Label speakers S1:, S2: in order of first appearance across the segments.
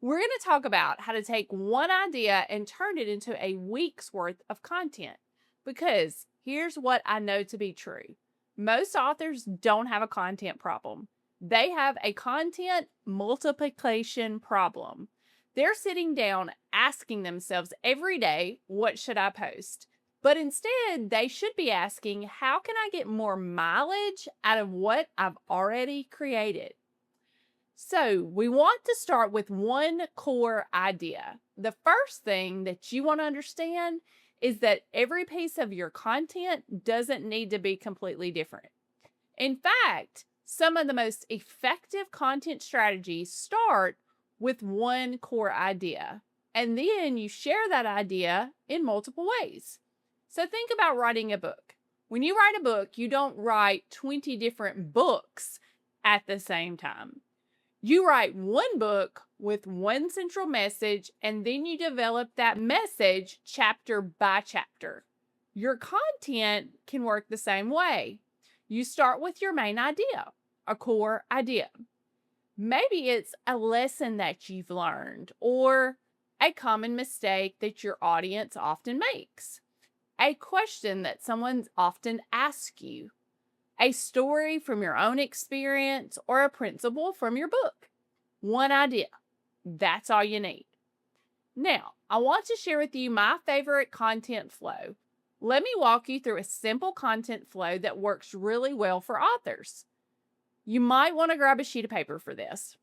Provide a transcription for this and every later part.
S1: We're going to talk about how to take one idea and turn it into a week's worth of content. Because here's what I know to be true: most authors don't have a content problem, they have a content multiplication problem. They're sitting down asking themselves every day, what should I post? But instead, they should be asking, how can I get more mileage out of what I've already created? So, we want to start with one core idea. The first thing that you want to understand is that every piece of your content doesn't need to be completely different. In fact, some of the most effective content strategies start with one core idea, and then you share that idea in multiple ways. So, think about writing a book. When you write a book, you don't write 20 different books at the same time. You write one book with one central message, and then you develop that message chapter by chapter. Your content can work the same way. You start with your main idea, a core idea. Maybe it's a lesson that you've learned or a common mistake that your audience often makes, a question that someone often asks you, a story from your own experience, or a principle from your book. One idea. That's all you need. Now, I want to share with you my favorite content flow. Let me walk you through a simple content flow that works really well for authors. You might want to grab a sheet of paper for this.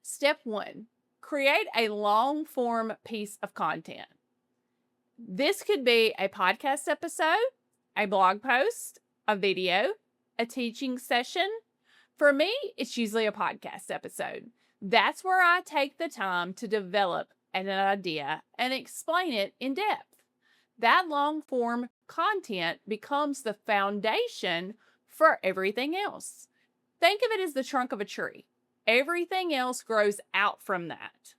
S1: Step 1, create a long form piece of content. This could be a podcast episode, a blog post, a video, a teaching session. For me, it's usually a podcast episode. That's where I take the time to develop an idea and explain it in depth. That long form content becomes the foundation for everything else. Think of it as the trunk of a tree. Everything else grows out from that.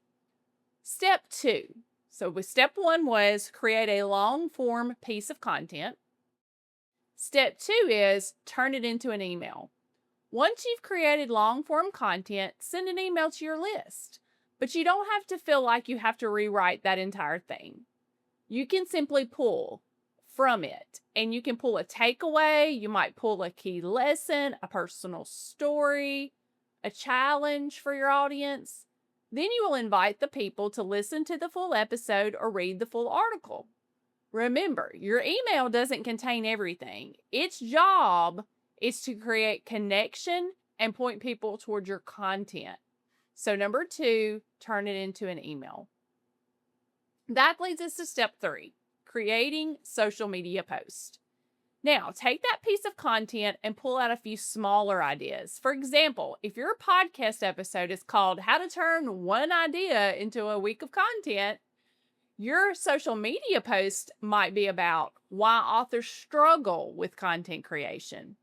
S1: Step 2. So with step 1 was create a long form piece of content. Step 2 is turn it into an email. Once you've created long form content, send an email to your list. But you don't have to feel like you have to rewrite that entire thing. You can simply pull from it, and you can pull a takeaway. You might pull a key lesson, a personal story, a challenge for your audience. Then you will invite the people to listen to the full episode or read the full article. Remember, your email doesn't contain everything. Its job is to create connection and point people toward your content. So number 2, turn it into an email. That leads us to step 3, creating social media posts. Now, take that piece of content and pull out a few smaller ideas. For example, if your podcast episode is called How to Turn One Idea into a Week of Content, your social media post might be about why authors struggle with content creation,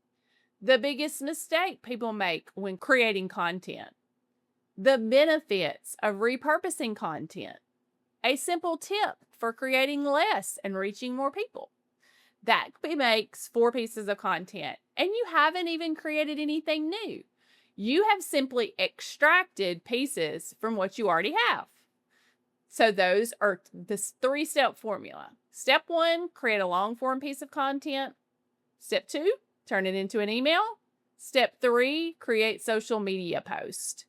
S1: the biggest mistake people make when creating content, the benefits of repurposing content, a simple tip for creating less and reaching more people. That makes 4 pieces of content, and you haven't even created anything new. You have simply extracted pieces from what you already have. So those are the 3-step formula. Step 1, create a long form piece of content. Step 2, turn it into an email. Step 3, create social media post.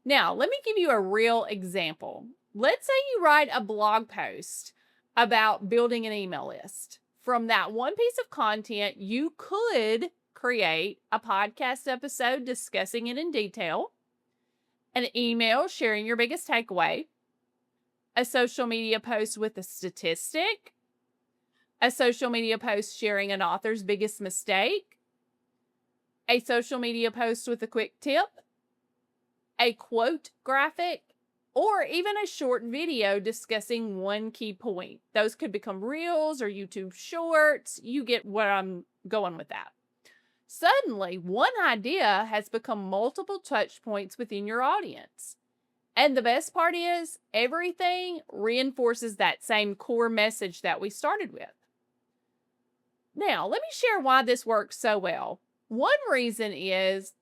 S1: Now, let me give you a real example. Let's say you write a blog post about building an email list. From that one piece of content, you could create a podcast episode discussing it in detail, an email sharing your biggest takeaway, a social media post with a statistic, a social media post sharing an author's biggest mistake, a social media post with a quick tip, a quote graphic, or even a short video discussing one key point. Those could become reels or YouTube shorts. You get where I'm going with that. Suddenly, one idea has become multiple touch points within your audience. And the best part is, everything reinforces that same core message that we started with. Now, let me share why this works so well. One reason is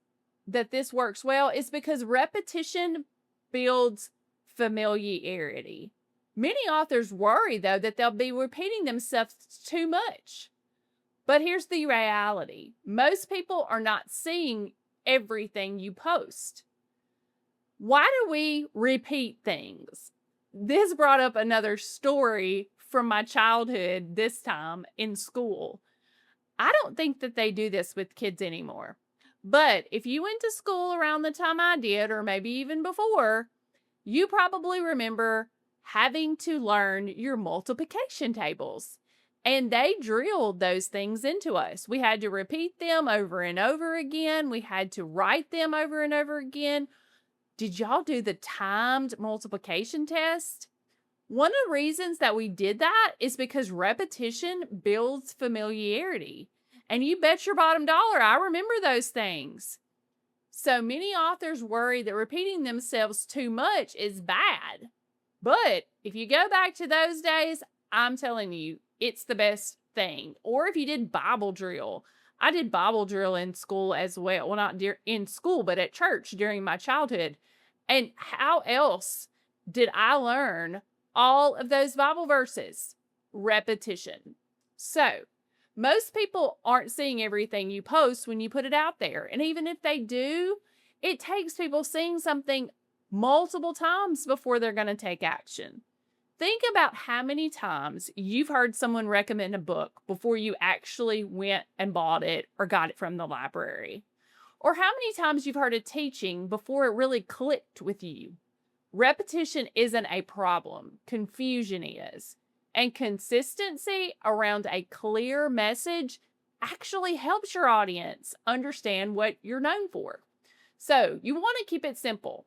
S1: that this works well is because repetition builds familiarity. Many authors worry, though, that they'll be repeating themselves too much. But here's the reality. Most people are not seeing everything you post. Why do we repeat things? This brought up another story from my childhood, this time in school. I don't think that they do this with kids anymore. But if you went to school around the time I did, or maybe even before, you probably remember having to learn your multiplication tables. And they drilled those things into us. We had to repeat them over and over again. We had to write them over and over again. Did y'all do the timed multiplication test? One of the reasons that we did that is because repetition builds familiarity. And you bet your bottom dollar, I remember those things. So many authors worry that repeating themselves too much is bad. But if you go back to those days, I'm telling you, it's the best thing. Or if you did Bible drill. I did Bible drill in school as well. Well, not in school, but at church during my childhood. And how else did I learn all of those Bible verses? Repetition. So, most people aren't seeing everything you post when you put it out there. And even if they do, it takes people seeing something multiple times before they're going to take action. Think about how many times you've heard someone recommend a book before you actually went and bought it or got it from the library. Or how many times you've heard a teaching before it really clicked with you. Repetition isn't a problem. Confusion is. And consistency around a clear message actually helps your audience understand what you're known for. So you want to keep it simple.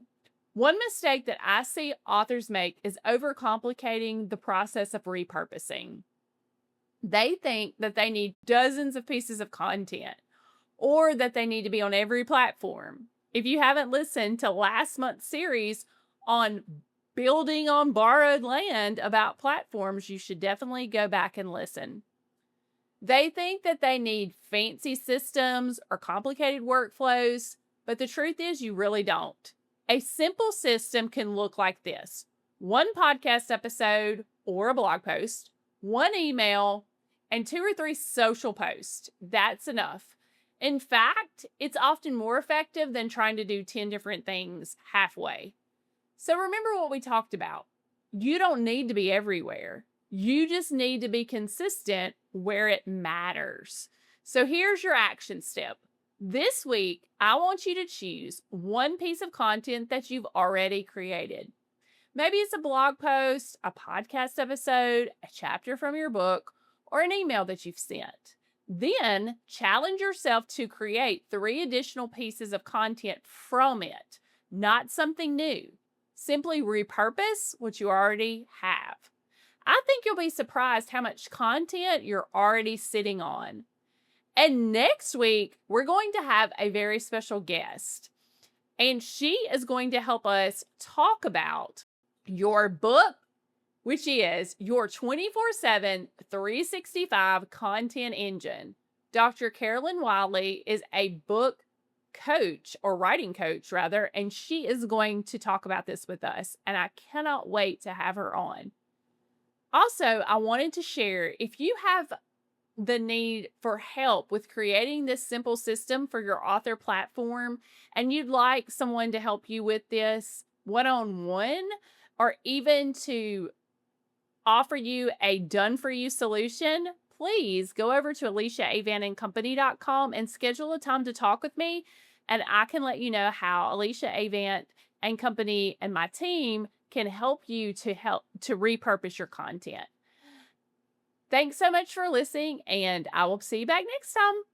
S1: One mistake that I see authors make is overcomplicating the process of repurposing. They think that they need dozens of pieces of content or that they need to be on every platform. If you haven't listened to last month's series on building on borrowed land about platforms, you should definitely go back and listen. They think that they need fancy systems or complicated workflows, but the truth is you really don't. A simple system can look like this: one podcast episode or a blog post, one email, and 2 or 3 social posts. That's enough. In fact, it's often more effective than trying to do 10 different things halfway. So remember what we talked about. You don't need to be everywhere. You just need to be consistent where it matters. So here's your action step. This week, I want you to choose one piece of content that you've already created. Maybe it's a blog post, a podcast episode, a chapter from your book, or an email that you've sent. Then challenge yourself to create 3 additional pieces of content from it, not something new. Simply repurpose what you already have. I think you'll be surprised how much content you're already sitting on. And next week, we're going to have a very special guest. And she is going to help us talk about your book, which is your 24/7, 365 content engine. Dr. Carolyn Wiley is a book coach, or writing coach rather, and she is going to talk about this with us. And I cannot wait to have her on. Also, I wanted to share, if you have the need for help with creating this simple system for your author platform, and you'd like someone to help you with this one-on-one, or even to offer you a done-for-you solution, please go over to AliciaAvantandCompany.com and schedule a time to talk with me, and I can let you know how Alicia Avant and Company and my team can help you to repurpose your content. Thanks so much for listening, and I will see you back next time.